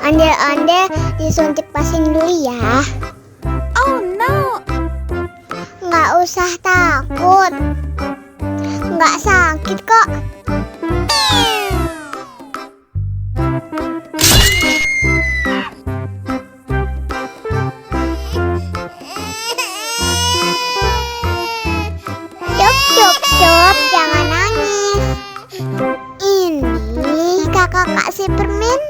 Ondel-ondel disuntik vaksin dulu ya. Oh no. Nggak usah takut. Nggak sakit kok. Cup, jangan nangis. Ini kakak kasih permen.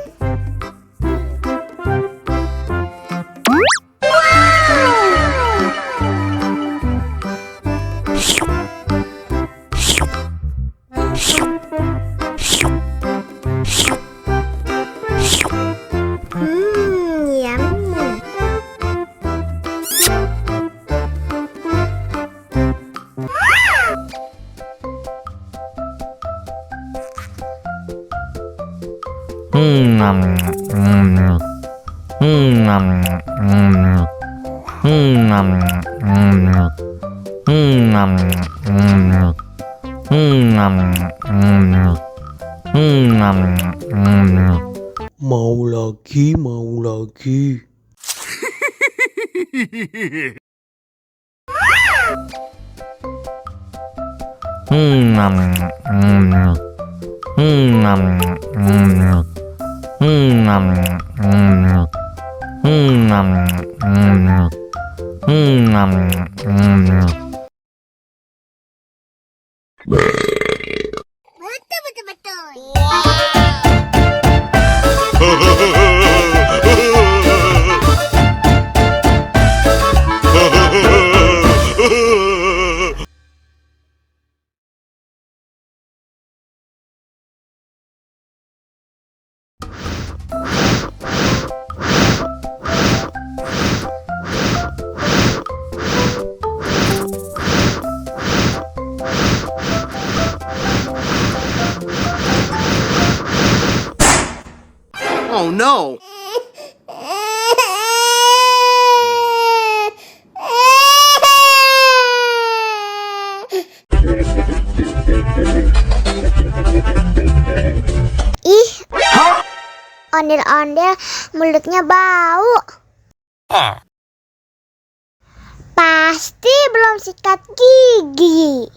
Yummy. Mau lagi, mau lagi. Oh no! Ih, ondel-ondel mulutnya bau. Pasti belum sikat gigi.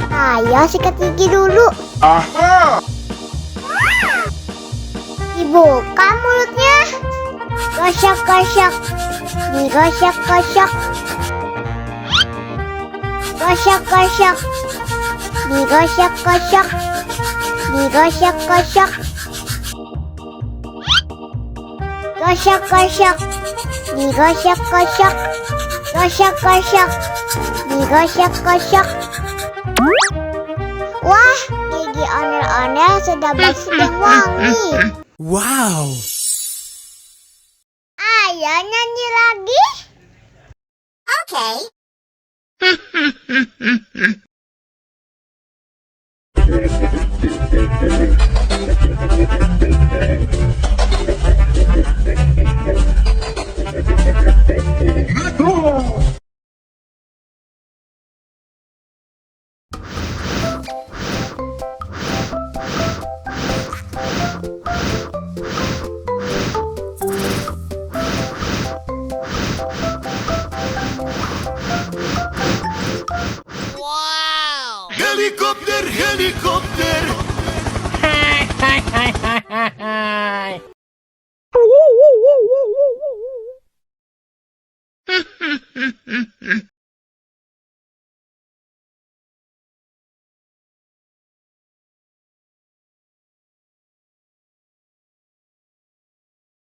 Ayo sikat gigi dulu. Dibuka mulutnya. Gosok-gosok. Digosok-gosok. Gosok-gosok. Digosok-gosok. Digosok-gosok. Gosok-gosok. Digosok-gosok. Gosok-gosok. Digosok-gosok. Wah, gigi ondel-ondel sudah bersih dan wangi. Wow. Ayo nyanyi lagi. Oke. Helikopter, helikopter! Hi.